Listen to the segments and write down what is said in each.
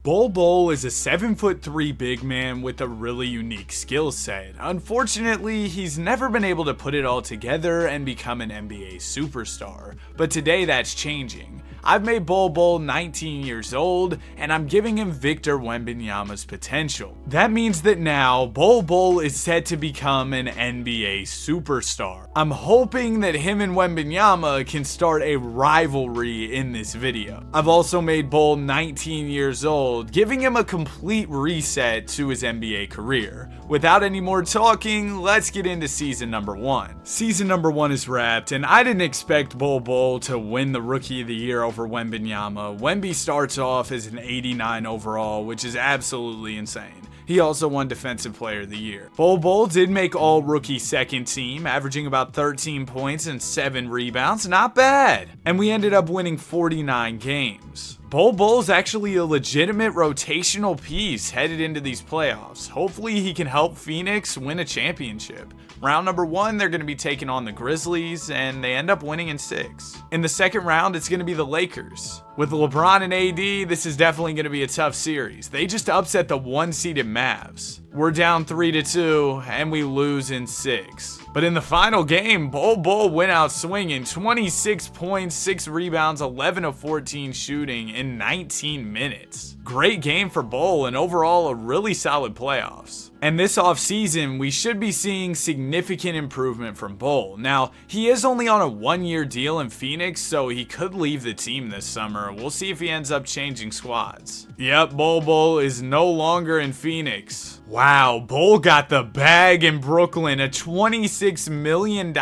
Bol Bol is a 7'3" big man with a really unique skill set. Unfortunately, he's never been able to put it all together and become an NBA superstar. But today that's changing. I've made Bol Bol 19 years old, and I'm giving him Victor Wembanyama's potential. That means that now, Bol Bol is set to become an NBA superstar. I'm hoping that him and Wembanyama can start a rivalry in this video. I've also made Bol 19 years old, giving him a complete reset to his NBA career. Without any more talking, let's get into season number 1. Season number 1 is wrapped, and I didn't expect Bol Bol to win the Rookie of the Year over Wembanyama. Wemby starts off as an 89 overall, which is absolutely insane. He also won Defensive Player of the Year. Bol Bol did make all-rookie second team, averaging about 13 points and 7 rebounds. Not bad. And we ended up winning 49 games. Bol Bol's actually a legitimate rotational piece headed into these playoffs. Hopefully he can help Phoenix win a championship. Round number 1, they're going to be taking on the Grizzlies, and they end up winning in 6. In the second round, it's going to be the Lakers. With LeBron and AD, this is definitely going to be a tough series. They just upset the 1-seeded Mavs. We're down 3-2, and we lose in 6. But in the final game, Bol Bol went out swinging, 26 points, 6 rebounds, 11 of 14 shooting in 19 minutes. Great game for Bol, and overall a really solid playoffs. And this offseason, we should be seeing significant improvement from Bol. Now, he is only on a 1-year deal in Phoenix, so he could leave the team this summer. We'll see if he ends up changing squads. Yep, Bol Bol is no longer in Phoenix. Wow, Bol got the bag in Brooklyn, a $26 million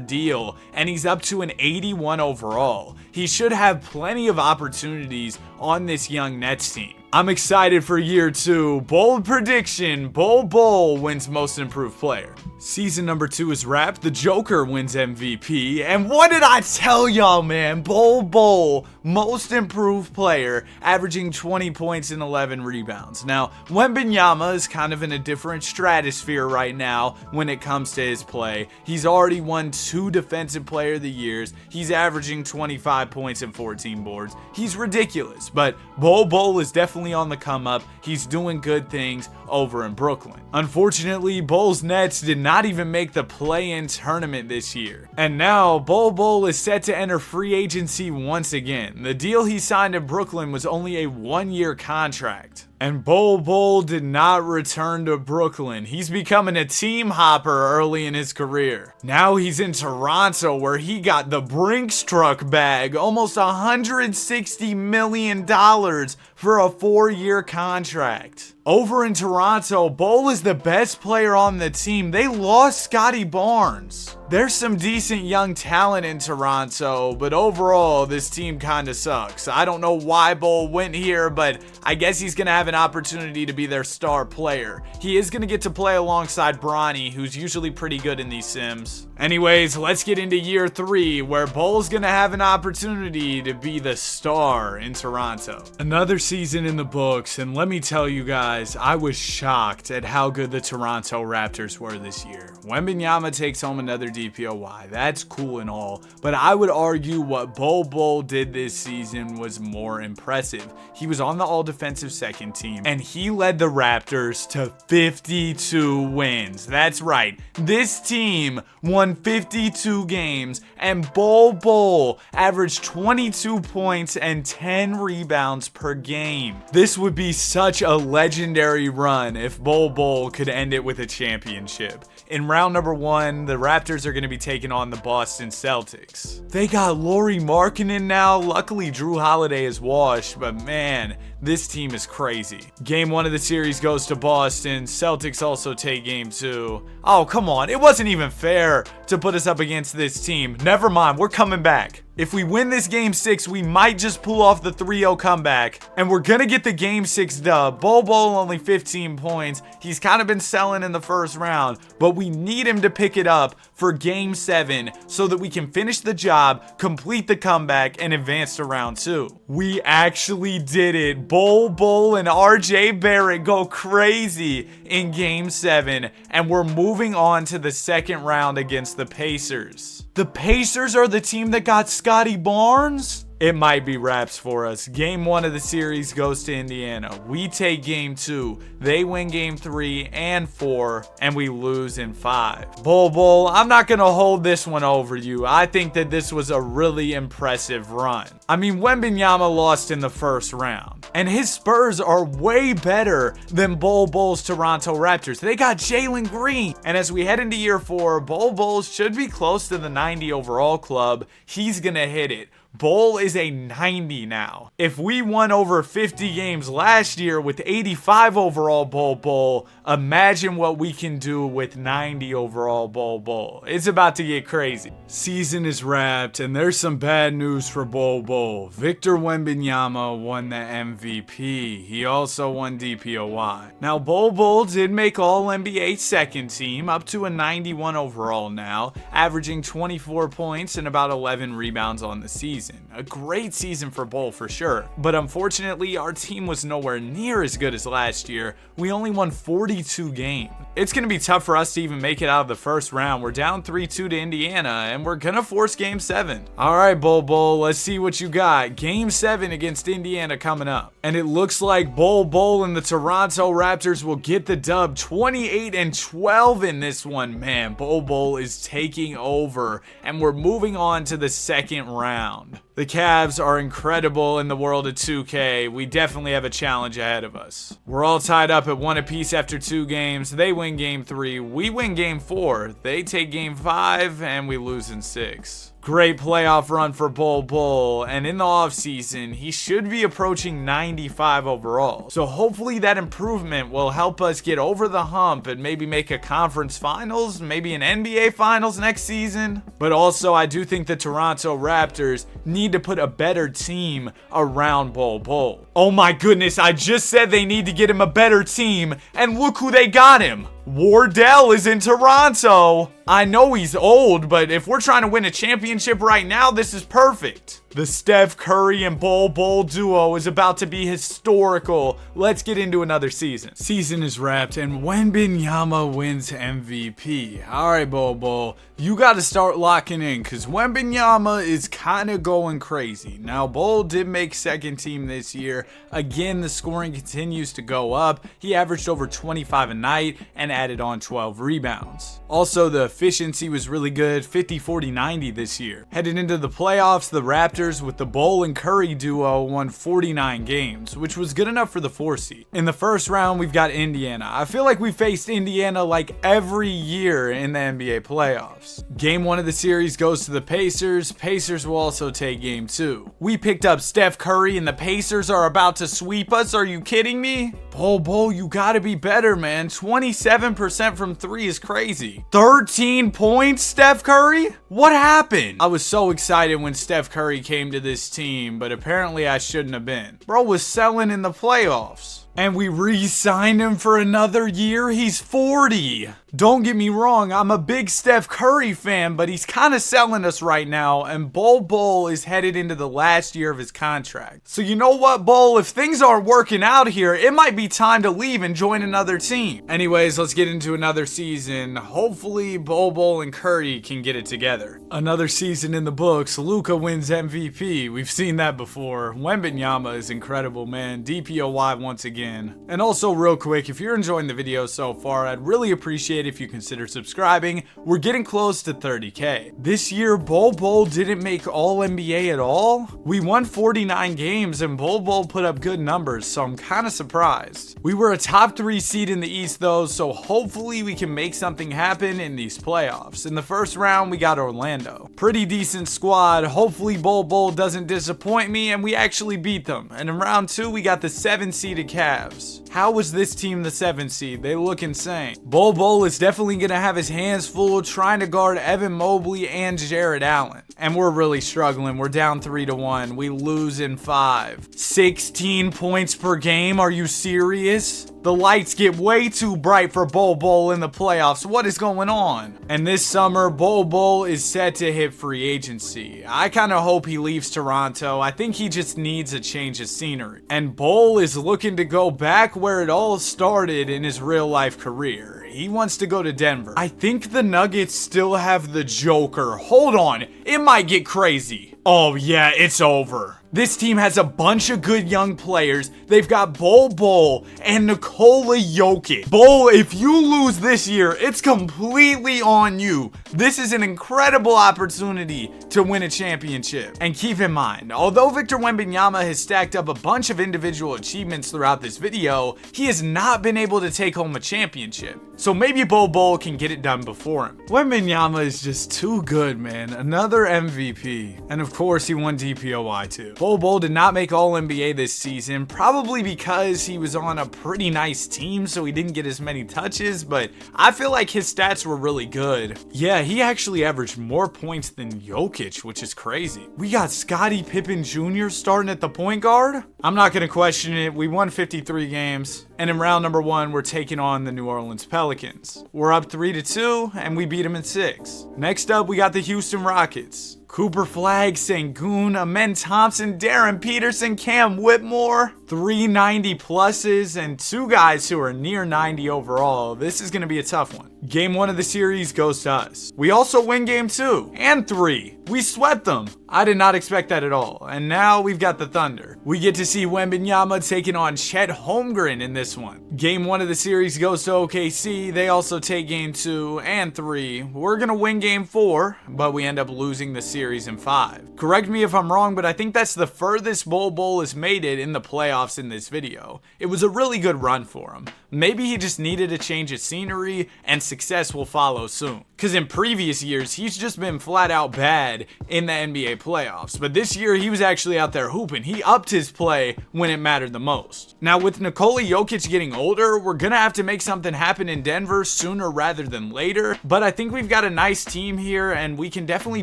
deal, and he's up to an 81 overall. He should have plenty of opportunities on this young Nets team. I'm excited for year 2. Bold prediction, Bol Bol wins Most Improved Player. Season number 2 is wrapped. The Joker wins MVP. And what did I tell y'all, man? Bol Bol, Most Improved Player, averaging 20 points and 11 rebounds. Now, Wembanyama is kind of in a different stratosphere right now when it comes to his play. He's already won 2 Defensive Player of the Years. He's averaging 25 points and 14 boards. He's ridiculous, but Bol Bol is definitely on the come up. He's doing good things over in Brooklyn. Unfortunately, Bol's Nets did not even make the play-in tournament this year. And now, Bol Bol is set to enter free agency once again. The deal he signed in Brooklyn was only a 1-year contract. And Bol Bol did not return to Brooklyn. He's becoming a team hopper early in his career. Now he's in Toronto, where he got the Brinks truck bag, almost $160 million for a 4-year contract. Over in Toronto, Bol is the best player on the team. They lost Scotty Barnes. There's some decent young talent in Toronto, but overall, this team kinda sucks. I don't know why Bol went here, but I guess he's gonna have an opportunity to be their star player. He is gonna get to play alongside Bronny, who's usually pretty good in these sims. Anyways, let's get into year 3, where Bol's gonna have an opportunity to be the star in Toronto. Another season in the books, and let me tell you guys, I was shocked at how good the Toronto Raptors were this year. Wembanyama takes home another DPOY. That's cool and all, but I would argue what Bol Bol did this season was more impressive. He was on the all-defensive second team, and he led the Raptors to 52 wins. That's right. This team won 52 games, and Bol Bol averaged 22 points and 10 rebounds per game. This would be such a legendary run if Bol Bol could end it with a championship. In round number 1, the Raptors are going to be taking on the Boston Celtics. They got Lauri Markkanen now. Luckily, Drew Holiday is washed, but man, this team is crazy. Game 1 of the series goes to Boston. Celtics also take game 2. Oh, come on. It wasn't even fair to put us up against this team. Never mind. We're coming back. If we win this game 6, we might just pull off the 3-0 comeback, and we're gonna get the game 6 dub. Bol Bol only 15 points. He's kind of been selling in the first round, but we need him to pick it up for game 7 so that we can finish the job, complete the comeback, and advance to round 2. We actually did it. Bol Bol and RJ Barrett go crazy in game 7, and we're moving on to the second round against the Pacers. The Pacers are the team that got Scotty Barnes? it might be wraps for us. Game 1 of the series goes to Indiana. We take game 2. They win game 3 and 4, and we lose in 5. Bol Bol, I'm not going to hold this one over you. I think that this was a really impressive run. I mean, Wemby lost in the first round, and his Spurs are way better than Bol Bol's Toronto Raptors. They got Jalen Green. And as we head into year 4, Bol Bol should be close to the 90 overall club. He's going to hit it. Bol is a 90 now. If we won over 50 games last year with 85 overall Bol Bol, imagine what we can do with 90 overall Bol Bol. It's about to get crazy. Season is wrapped, and there's some bad news for Bol Bol. Victor Wembanyama won the MVP. He also won DPOY. Now, Bol Bol did make All-NBA second team, up to a 91 overall now, averaging 24 points and about 11 rebounds on the season. A great season for Bol for sure, but unfortunately our team was nowhere near as good as last year. We only won 42 games. It's going to be tough for us to even make it out of the first round. We're down 3-2 to Indiana, and we're going to force game 7. All right, Bol Bol, let's see what you got. Game 7 against Indiana coming up, and it looks like Bol Bol and the Toronto Raptors will get the dub. 28-12 in this one. Man, Bol Bol is taking over, and we're moving on to the second round. The Cavs are incredible in the world of 2K. We definitely have a challenge ahead of us. We're all tied up at 1 apiece after 2 games. They win game 3. We win game 4. They take game 5, and we lose in 6. Great playoff run for Bol Bol, and in the offseason, he should be approaching 95 overall. So hopefully that improvement will help us get over the hump and maybe make a conference finals, maybe an NBA finals next season. But also, I do think the Toronto Raptors need to put a better team around Bol Bol. Oh my goodness, I just said they need to get him a better team, and look who they got him. Wardell is in Toronto. I know he's old, but if we're trying to win a championship right now, this is perfect. The Steph Curry and Bol Bol duo is about to be historical. Let's get into another season. Season is wrapped, and Wembanyama wins MVP. All right, Bol Bol, you got to start locking in because Wembanyama is kind of going crazy. Now, Bol did make second team this year. Again, the scoring continues to go up. He averaged over 25 a night and added on 12 rebounds. Also, the efficiency was really good, 50, 40, 90 this year. Headed into the playoffs, the Raptors with the Bol and Curry duo won 49 games, which was good enough for the 4 seed. In the first round, we've got Indiana. I feel like we faced Indiana like every year in the NBA playoffs. Game 1 of the series goes to the Pacers. Pacers will also take game 2. We picked up Steph Curry and the Pacers are about to sweep us. Are you kidding me? Bol Bol, you gotta be better, man. 27% from 3 is crazy. 13 points, Steph Curry? What happened? I was so excited when Steph Curry came to this team, but apparently I shouldn't have been. Bro was selling in the playoffs. And we re-signed him for another year? He's 40. Don't get me wrong, I'm a big Steph Curry fan, but he's kind of selling us right now, and Bol Bol is headed into the last year of his contract. So you know what, Bol? If things aren't working out here, it might be time to leave and join another team. Anyways, let's get into another season. Hopefully, Bol Bol and Curry can get it together. Another season in the books. Luka wins MVP. We've seen that before. Wembanyama is incredible, man. DPOY once again. And also, real quick, if you're enjoying the video so far, I'd really appreciate if you consider subscribing. We're getting close to 30K. This year, Bol Bol didn't make All-NBA at all. We won 49 games and Bol Bol put up good numbers, so I'm kind of surprised. We were a top 3 seed in the East though, so hopefully we can make something happen in these playoffs. In the first round, we got Orlando. Pretty decent squad. Hopefully Bol Bol doesn't disappoint me and we actually beat them. And in round 2, we got the 7-seeded Cavs. How was this team the 7th seed? They look insane. Bol Bol is definitely going to have his hands full trying to guard Evan Mobley and Jared Allen. And we're really struggling. We're down 3-1. We lose in 5. 16 points per game. Are you serious? The lights get way too bright for Bol Bol in the playoffs. What is going on? And this summer, Bol Bol is set to hit free agency. I kind of hope he leaves Toronto. I think he just needs a change of scenery. And Bol is looking to go back where it all started in his real life career. He wants to go to Denver. I think the Nuggets still have the Joker. Hold on, it might get crazy. Oh yeah, it's over. This team has a bunch of good young players. They've got Bol Bol and Nikola Jokic. Bol, if you lose this year, it's completely on you. This is an incredible opportunity to win a championship. And keep in mind, although Victor Wembanyama has stacked up a bunch of individual achievements throughout this video, he has not been able to take home a championship. So maybe Bol Bol can get it done before him. Wembanyama is just too good, man. Another MVP. And of course, he won DPOY too. Bol Bol did not make All-NBA this season, probably because he was on a pretty nice team, so he didn't get as many touches, but I feel like his stats were really good. Yeah, he actually averaged more points than Jokic, which is crazy. We got Scottie Pippen Jr. starting at the point guard? I'm not going to question it. We won 53 games. And in round number 1, we're taking on the New Orleans Pelicans. We're up 3-2, and we beat them in 6. Next up, we got the Houston Rockets. Cooper Flagg, Sengun, Amen Thompson, Darren Peterson, Cam Whitmore, 390 pluses, and 2 guys who are near 90 overall. This is going to be a tough one. Game 1 of the series goes to us. We also win game 2 and 3. We swept them. I did not expect that at all. And now we've got the Thunder. We get to see Wembanyama taking on Chet Holmgren in this one. Game 1 of the series goes to OKC. They also take game 2 and 3. We're going to win game 4, but we end up losing the series in 5. Correct me if I'm wrong, but I think that's the furthest Bol Bol has made it in the playoffs in this video. It was a really good run for him. Maybe he just needed a change of scenery and success will follow soon. Because in previous years, he's just been flat out bad in the NBA playoffs. But this year, he was actually out there hooping. He upped his play when it mattered the most. Now, with Nikola Jokic getting older, we're going to have to make something happen in Denver sooner rather than later. But I think we've got a nice team here, and we can definitely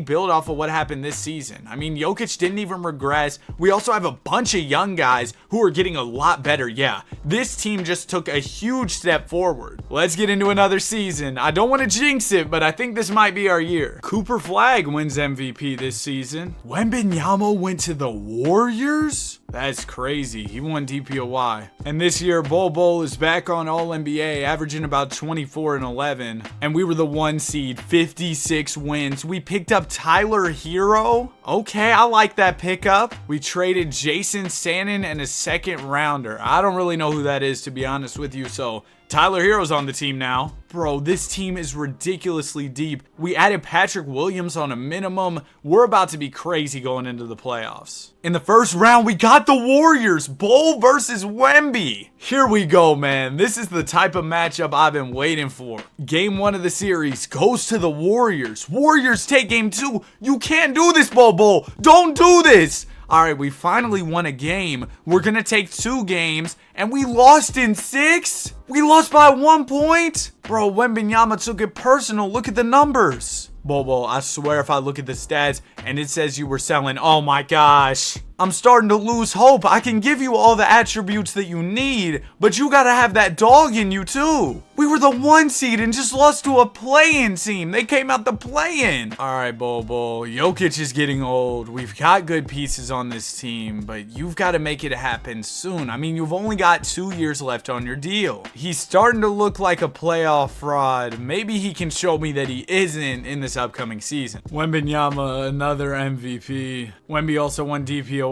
build off of what happened this season. I mean, Jokic didn't even regress. We also have a bunch of young guys who are getting a lot better. Yeah, this team just took a huge step forward. Let's get into another season. I don't want to jinx it, but I think this might be our year. Cooper Flagg wins MVP this season. Wembanyama went to the Warriors? That's crazy. He won DPOY. And this year, Bol Bol is back on All-NBA, averaging about 24 and 11. And we were the 1 seed, 56 wins. We picked up Tyler Hero. Okay, I like that pickup. We traded Jason Sannon and a second rounder. I don't really know who that is, to be honest with you, so Tyler Hero's on the team now. Bro, this team is ridiculously deep. We added Patrick Williams on a minimum. We're about to be crazy going into the playoffs. In the first round, we got the Warriors. Bol versus Wemby. Here we go, man. This is the type of matchup I've been waiting for. Game 1 of the series goes to the Warriors. Warriors take game 2. You can't do this, Bol Bol. Don't do this. All right, we finally won a game. We're going to take 2 games, and we lost in 6? We lost by 1 point? Bro, Wembanyama took it personal. Look at the numbers. Bol Bol, I swear if I look at the stats and it says you were selling, oh my gosh. I'm starting to lose hope. I can give you all the attributes that you need, but you gotta have that dog in you too. We were the 1 seed and just lost to a play-in team. They came out the play-in. All right, Bol Bol. Jokic is getting old. We've got good pieces on this team, but you've got to make it happen soon. I mean, you've only got 2 years left on your deal. He's starting to look like a playoff fraud. Maybe he can show me that he isn't in this upcoming season. Wembanyama, another MVP. Wemby also won DPOY.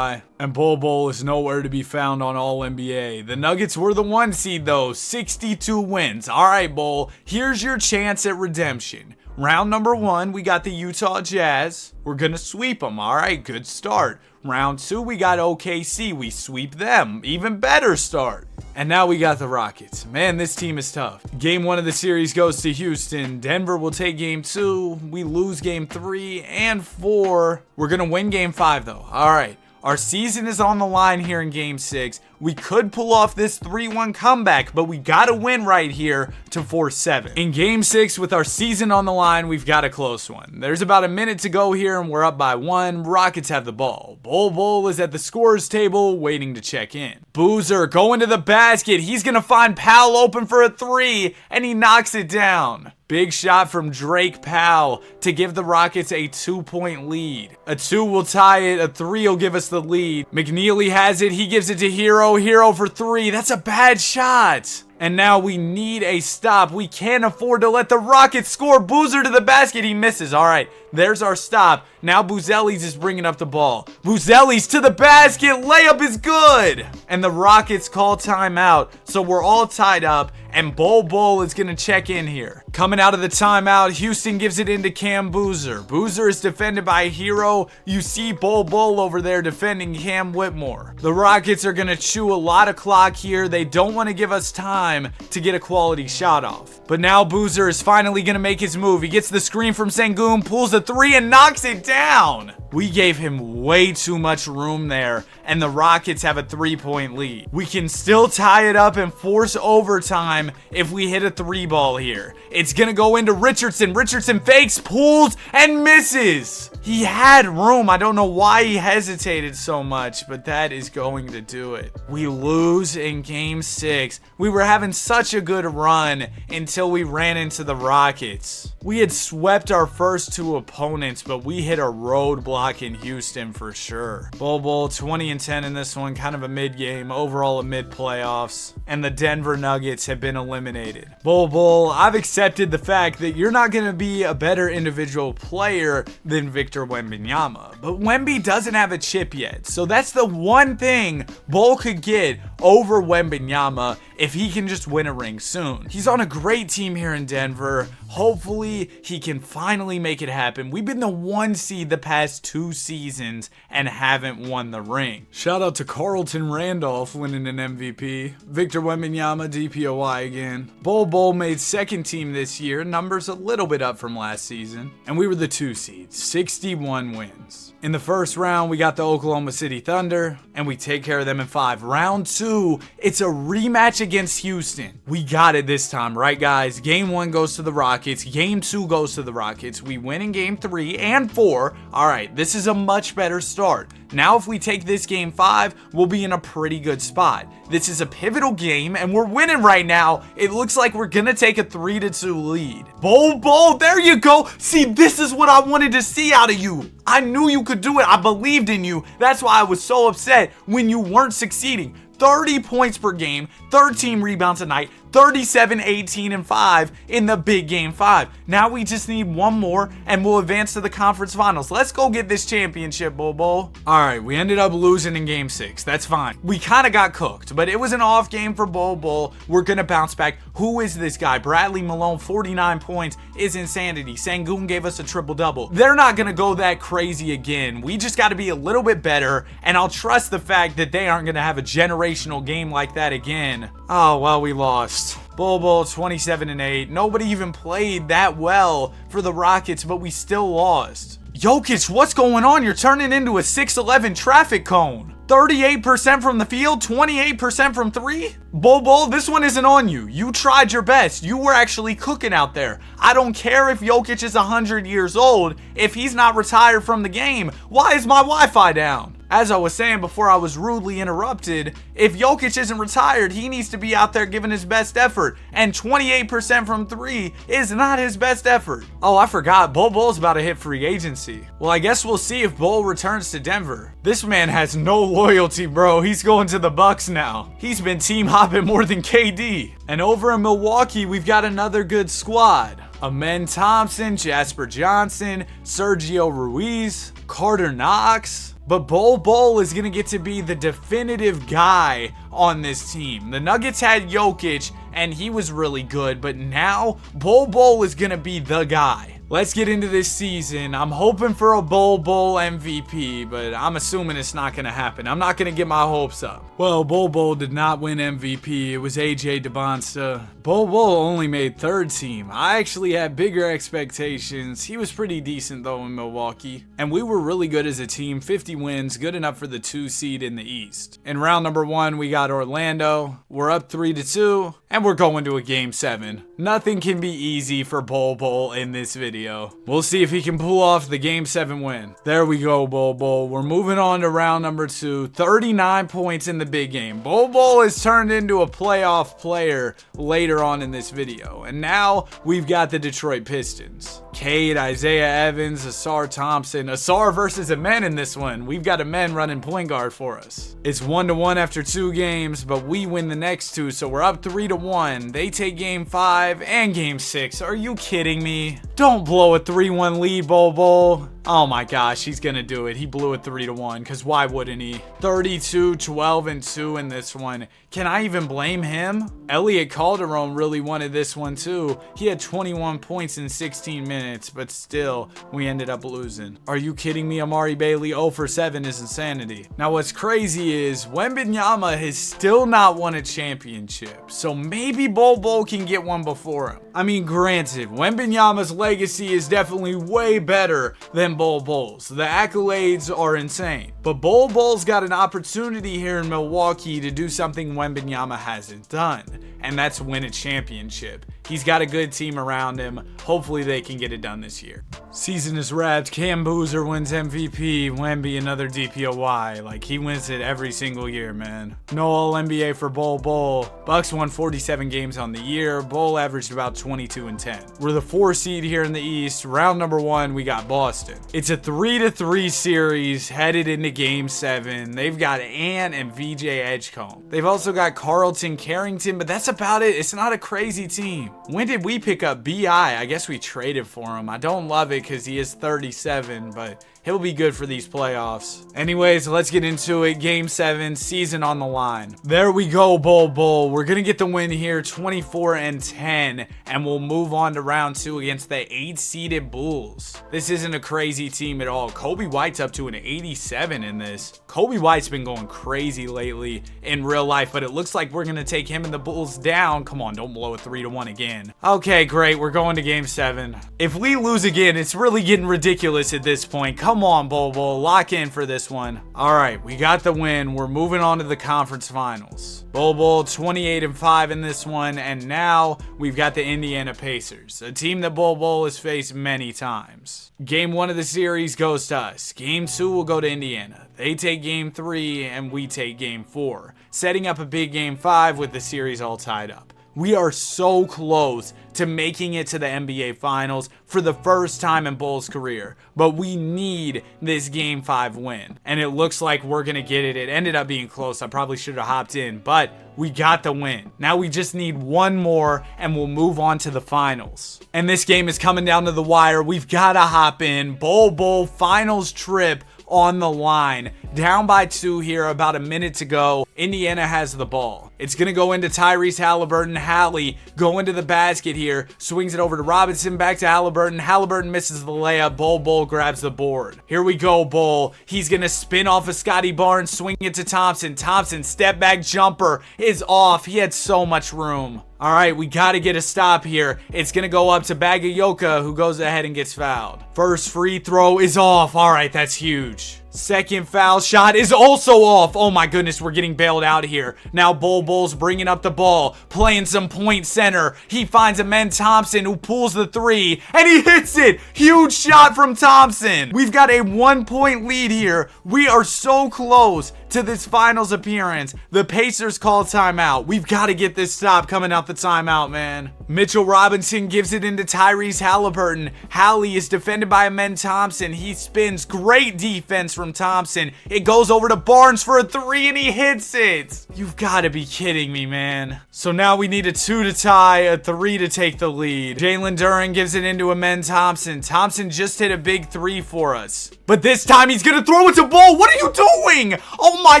And Bol Bol is nowhere to be found on All-NBA. The Nuggets were the 1 seed though, 62 wins. All right, Bol, here's your chance at redemption. Round number 1, we got the Utah Jazz. We're gonna sweep them. All right, good start. Round 2, we got OKC. We sweep them. Even better start. And now we got the Rockets. Man, this team is tough. Game 1 of the series goes to Houston. Denver will take game 2. We lose game 3 and 4. We're gonna win game 5 though. All right. Our season is on the line here in game 6. We could pull off this 3-1 comeback, but we gotta win right here to force 7. In game 6, with our season on the line, we've got a close one. There's about a minute to go here, and we're up by 1. Rockets have the ball. Bol Bol is at the scorer's table, waiting to check in. Boozer going to the basket. He's gonna find Powell open for a 3, and he knocks it down. Big shot from Drake Powell to give the Rockets a 2-point lead. A 2 will tie it. A 3 will give us the lead. McNeely has it. He gives it to Hero. Hero for 3. That's a bad shot. And now we need a stop. We can't afford to let the Rockets score. Boozer to the basket. He misses. All right. There's our stop. Now Buzelis is bringing up the ball. Buzelis to the basket. Layup is good. And the Rockets call timeout. So we're all tied up. And Bol Bol is going to check in here. Coming out of the timeout, Houston gives it into Cam Boozer. Boozer is defended by Hero. You see Bol Bol over there defending Cam Whitmore. The Rockets are going to chew a lot of clock here. They don't want to give us time to get a quality shot off. But now Boozer is finally going to make his move. He gets the screen from Sengun, pulls a three and knocks it down. We gave him way too much room there, and the Rockets have a 3-point lead. We can still tie it up and force overtime if we hit a 3-ball here. It's gonna go into Richardson. Richardson fakes, pulls, and misses. He had room. I don't know why he hesitated so much, but that is going to do it. We lose in game 6. We were having such a good run until we ran into the Rockets. We had swept our first 2 opponents, but we hit a roadblock in Houston for sure. Bol Bol 20-10 in this one, kind of a mid-game, overall a mid-playoffs, and the Denver Nuggets have been eliminated. Bol Bol, I've accepted the fact that you're not going to be a better individual player than Victor Wembanyama, but Wemby doesn't have a chip yet, so that's the one thing Bol could get over Wembanyama if he can just win a ring soon. He's on a great team here in Denver. Hopefully he can finally make it happen. We've been the 1 seed the past 2 seasons and haven't won the ring. Shout out to Carlton Randolph winning an MVP. Victor Wembanyama DPOY again. Bol Bol made 2nd team this year. Numbers a little bit up from last season. And we were the 2 seed. 61 wins. In the first round, we got the Oklahoma City Thunder, and we take care of them in 5. Round 2, it's a rematch against Houston. We got it this time, right, guys? Game 1 goes to the Rockets. Game 2 goes to the Rockets. We win in game 3 and 4. All right, this is a much better start. Now, if we take this game 5, we'll be in a pretty good spot. This is a pivotal game, and we're winning right now. It looks like we're going to take a 3-2 lead. Bol Bol, there you go. See, this is what I wanted to see out of you. I knew you could do it. I believed in you. That's why I was so upset when you weren't succeeding. 30 points per game, 13 rebounds a night, 37, 18, and 5 in the big game 5. Now we just need one more and we'll advance to the conference finals. Let's go get this championship, Bol Bol. All right, we ended up losing in game 6. That's fine. We kind of got cooked, but it was an off game for Bol Bol. We're going to bounce back. Who is this guy? Bradley Malone, 49 points is insanity. Sengun gave us a triple-double. They're not going to go that crazy again. We just got to be a little bit better, and I'll trust the fact that they aren't going to have a generational game like that again. Oh, well, we lost. Bol Bol 27-8. Nobody even played that well for the Rockets, but we still lost. Jokic, what's going on? You're turning into a 6'11 traffic cone. 38% from the field, 28% from 3? Bol Bol, this one isn't on you. You tried your best. You were actually cooking out there. I don't care if Jokic is 100 years old. If he's not retired from the game, why is my Wi-Fi down? As I was saying before I was rudely interrupted, if Jokic isn't retired, he needs to be out there giving his best effort. And 28% from 3 is not his best effort. Oh, I forgot. Bol Bol's about to hit free agency. Well, I guess we'll see if Bol returns to Denver. This man has no loyalty, bro. He's going to the Bucks now. He's been team hopping more than KD. And over in Milwaukee, we've got another good squad. Amen Thompson, Jasper Johnson, Sergio Ruiz, Carter Knox. But Bol Bol is going to get to be the definitive guy on this team. The Nuggets had Jokic, and he was really good. But now, Bol Bol is going to be the guy. Let's get into this season. I'm hoping for a Bol Bol MVP, but I'm assuming it's not going to happen. I'm not going to get my hopes up. Well, Bol Bol did not win MVP. It was AJ DeBonsta. Bol Bol only made 3rd team. I actually had bigger expectations. He was pretty decent, though, in Milwaukee. And we were really good as a team. 50 wins, good enough for the 2 seed in the East. In round number 1, we got Orlando. We're up 3-2, and we're going to a game 7. Nothing can be easy for Bol Bol in this video. We'll see if he can pull off the game 7 win. There we go, Bol Bol. We're moving on to round number 2. 39 points in the big game. Bol Bol has turned into a playoff player later on in this video. And now we've got the Detroit Pistons. Cade, Isaiah Evans, Asar Thompson. Asar versus Amen in this one. We've got Amen running point guard for us. It's 1-1 after 2 games, but we win the next 2, so we're up 3-1. They take game 5 and game 6. Are you kidding me? Don't blow a 3-1 lead, Bol Bol. Oh my gosh, he's gonna do it. He blew it 3-1, because why wouldn't he? 32, 12, and 2 in this one. Can I even blame him? Elliot Calderon really wanted this one too. He had 21 points in 16 minutes, but still, we ended up losing. Are you kidding me? Amari Bailey 0 for 7 is insanity. Now what's crazy is Wembanyama has still not won a championship, so maybe Bol Bol can get one before him. I mean, granted, Wembanyama's legacy is definitely way better than Bol Bol's. The accolades are insane, but Bol Bol's got an opportunity here in Milwaukee to do something Wembanyama hasn't done, and that's win a championship. He's got a good team around him. Hopefully they can get it done this year. Season is wrapped. Cam Boozer wins MVP. Wemby another DPOY. Like, he wins it every single year, man. No All-NBA for Bol Bol. Bucks won 47 games on the year. Bol averaged about 22 and 10. We're the 4 seed here in the East. Round number 1, we got Boston. It's a 3-3 series headed into Game 7. They've got Ant and VJ Edgecombe. They've also got Carlton Carrington, but that's about it. It's not a crazy team. When did we pick up B.I.? I guess we traded for him. I don't love it because he is 37, but he'll be good for these playoffs. Anyways, let's get into it. Game 7, season on the line. There we go, Bol Bol. We're going to get the win here, 24 and 10, and we'll move on to round 2 against the 8-seeded Bulls. This isn't a crazy team at all. Kobe White's up to an 87 in this. Kobe White's been going crazy lately in real life, but it looks like we're going to take him and the Bulls down. Come on, don't blow a 3-1 again. Okay, great. We're going to Game 7. If we lose again, it's really getting ridiculous at this point. Come on, Bol Bol. Lock in for this one. All right, we got the win. We're moving on to the conference finals. Bol Bol 28 and 5 in this one, and now we've got the Indiana Pacers, a team that Bol Bol has faced many times. Game 1 of the series goes to us. Game 2 will go to Indiana. They take Game 3, and we take Game 4, setting up a big Game 5 with the series all tied up. We are so close to making it to the NBA Finals for the first time in Bol's career, but we need this Game 5 win, and it looks like we're going to get it. It ended up being close. I probably should have hopped in, but we got the win. Now we just need one more, and we'll move on to the finals. And this game is coming down to the wire. We've got to hop in. Bol Bol finals trip on the line. Down by 2 here, about a minute to go. Indiana has the ball. It's going to go into Tyrese Halliburton. Hallie go into the basket here. Swings it over to Robinson. Back to Halliburton. Halliburton misses the layup. Bol Bol grabs the board. Here we go, Bol. He's going to spin off of Scotty Barnes. Swing it to Thompson. Thompson, step back jumper is off. He had so much room. All right, we got to get a stop here. It's going to go up to Bagayoka, who goes ahead and gets fouled. First free throw is off. All right, that's huge. Second foul shot is also off. Oh my goodness, we're getting bailed out here. Now Bol Bol's bringing up the ball, playing some point center. He finds Amen Thompson, who pulls the 3, and he hits it. Huge shot from Thompson. We've got a 1-point lead here. We are so close to this finals appearance. The Pacers call timeout. We've got to get this stop coming out the timeout, man. Mitchell Robinson gives it into Tyrese Halliburton. Hallie is defended by Amen Thompson. He spins. Great defense from Thompson. It goes over to Barnes for a 3, and he hits it. You've got to be kidding me, man. So now we need a 2 to tie, a 3 to take the lead. Jalen Duren gives it into Amen Thompson. Thompson just hit a big 3 for us, but this time he's gonna throw it to Bol. What are you doing? Oh my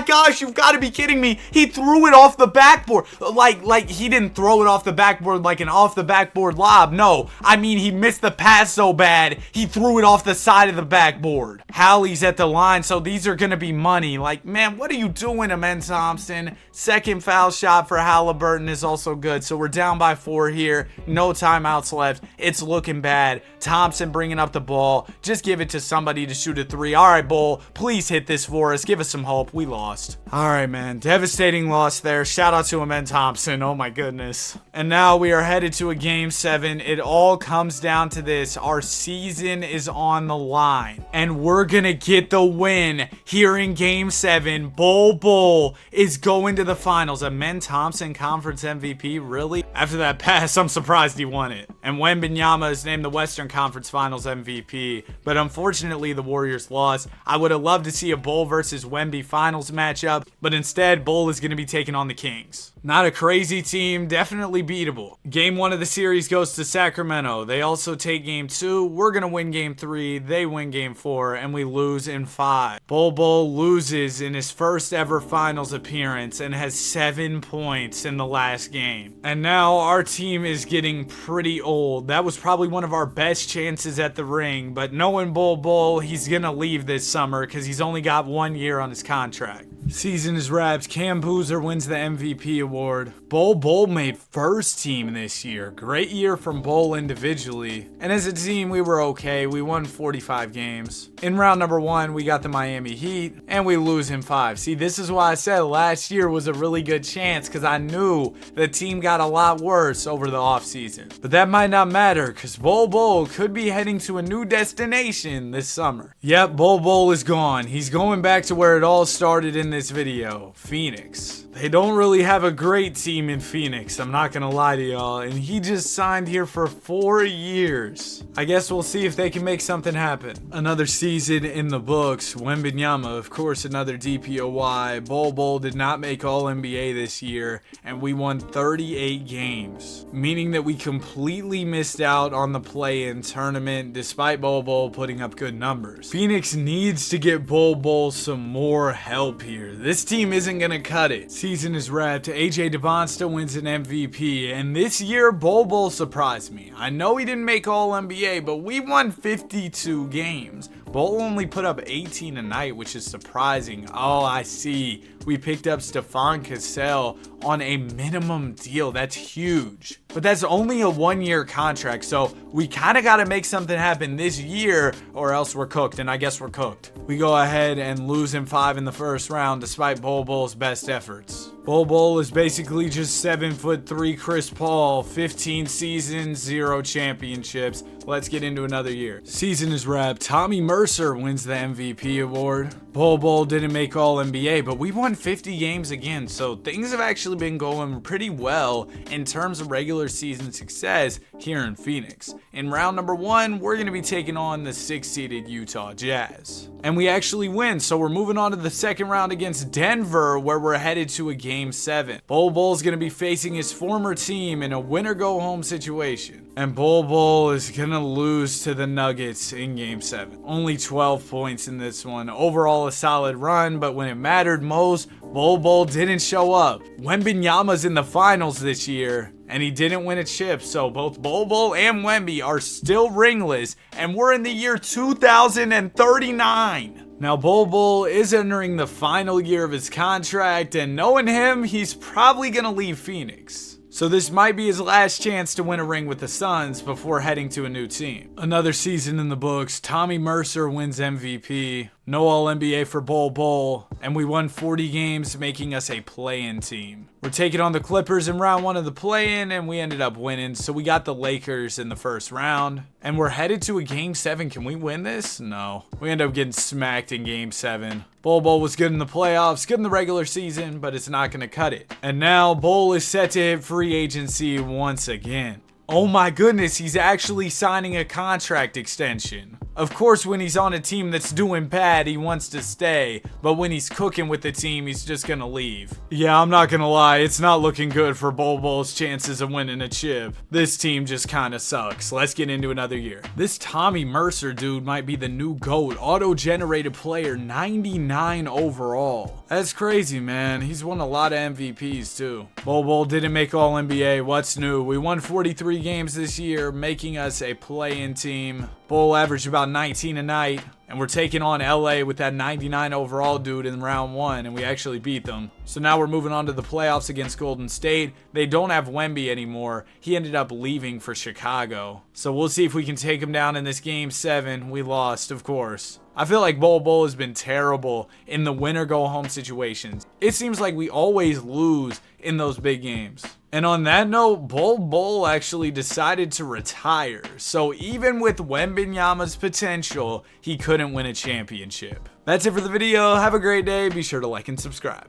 gosh, you've got to be kidding me. He threw it off the backboard. Like he didn't throw it off the backboard like an off the backboard lob. No, I mean he missed the pass so bad he threw it off the side of the backboard. Hallie's at the line, so these are gonna be money. Like, man, what are you doing, Amen Thompson? Second foul shot for Halliburton is also good, so we're down by 4 here. No timeouts left. It's looking bad. Thompson bringing up the ball. Just give it to somebody to shoot a 3. All right, Bol, please hit this for us. Give us some hope. We lost. All right, man. Devastating loss there. Shout out to Amen Thompson. Oh my goodness. And now we are headed to a Game 7. It all comes down to this. Our season is on the line, and we're gonna get the win here in Game 7. Bol Bol is going to the finals. Amen Thompson, conference MVP, really? After that pass, I'm surprised he won it. And Wembanyama is named the Western Conference Finals MVP, but unfortunately the Warriors lost. I would have loved to see a Bol versus Wemby Finals matchup, but instead Bol is going to be taking on the Kings. Not a crazy team, definitely beatable. Game 1 of the series goes to Sacramento. They also take Game 2. We're going to win Game 3. They win Game 4, and we lose in 5. Bol Bol loses in his first ever finals appearance and has 7 points in the last game. And now our team is getting pretty old. That was probably one of our best chances at the ring, but knowing Bol Bol, he's going to leave this summer because he's only got 1 year on his contract. Season is wrapped. Cam Boozer wins the MVP award. Bol Bol made first team this year. Great year from Bol individually. And as a team, we were okay. We won 45 games. In round number 1, we got the Miami Heat, and we lose in 5. See, this is why I said last year was a really good chance, because I knew the team got a lot worse over the offseason. But that might not matter, because Bol Bol could be heading to a new destination this summer. Yep, Bol Bol is gone. He's going back to where it all started in this video, Phoenix. They don't really have a great team in Phoenix, I'm not gonna lie to y'all, and he just signed here for 4 years. I guess we'll see if they can make something happen. Another season in the books. Wembanyama, of course, another DPOY. Bol Bol did not make All-NBA this year, and we won 38 games, meaning that we completely missed out on the play-in tournament despite Bol Bol putting up good numbers. Phoenix needs to get Bol Bol some more help here. This team isn't gonna cut it. Season is wrapped. AJ DeBonsta wins an MVP, and this year Bol Bol surprised me. I know he didn't make All-NBA, but we won 52 games. Bol only put up 18 a night, which is surprising. Oh, I see. We picked up Stephon Cassell on a minimum deal. That's huge. But that's only a 1-year contract, so we kind of got to make something happen this year or else we're cooked, and I guess we're cooked. We go ahead and lose in 5 in the first round despite Bol Bol's best efforts. Bol Bol is basically just 7'3" Chris Paul, 15 seasons, 0 championships. Let's get into another year. Season is wrapped. Tommy Mercer wins the MVP award. Bol Bol didn't make All-NBA, but we won 50 games again, so things have actually been going pretty well in terms of regular season success here in Phoenix. In round number 1, we're going to be taking on the 6-seeded Utah Jazz. And we actually win, so we're moving on to the second round against Denver, where we're headed to a Game 7. Bol Bol's going to be facing his former team in a winner-go-home situation. And Bol Bol is going to lose to the Nuggets in Game 7. Only 12 points in this one. Overall, a solid run, but when it mattered most, Bol Bol didn't show up. Wembanyama's in the finals this year, and he didn't win a chip, so both Bol Bol and Wemby are still ringless, and we're in the year 2039. Now, Bol Bol is entering the final year of his contract, and knowing him, he's probably going to leave Phoenix. So this might be his last chance to win a ring with the Suns before heading to a new team. Another season in the books. Tommy Mercer wins MVP. No All-NBA for Bol Bol, and we won 40 games, making us a play-in team. We're taking on the Clippers in round 1 of the play-in, and we ended up winning, so we got the Lakers in the first round. And we're headed to a Game 7. Can we win this? No. We end up getting smacked in Game 7. Bol Bol was good in the playoffs, good in the regular season, but it's not going to cut it. And now Bol is set to hit free agency once again. Oh my goodness, he's actually signing a contract extension. Of course, when he's on a team that's doing bad, he wants to stay, but when he's cooking with the team, he's just gonna leave. Yeah, I'm not gonna lie, it's not looking good for Bol Bol's chances of winning a chip. This team just kinda sucks. Let's get into another year. This Tommy Mercer dude might be the new GOAT, auto-generated player, 99 overall. That's crazy, man. He's won a lot of MVPs too. Bol Bol didn't make All-NBA. What's new? We won 43 games this year, making us a play-in team. Bol averaged about 19 a night, and we're taking on LA with that 99 overall dude in round 1, and we actually beat them. So now we're moving on to the playoffs against Golden State. They don't have Wemby anymore. He ended up leaving for Chicago. So we'll see if we can take him down in this Game 7. We lost, of course. I feel like Bol Bol has been terrible in the winner-go-home situations. It seems like we always lose in those big games. And on that note, Bol Bol actually decided to retire. So even with Wembanyama's potential, he couldn't win a championship. That's it for the video. Have a great day. Be sure to like and subscribe.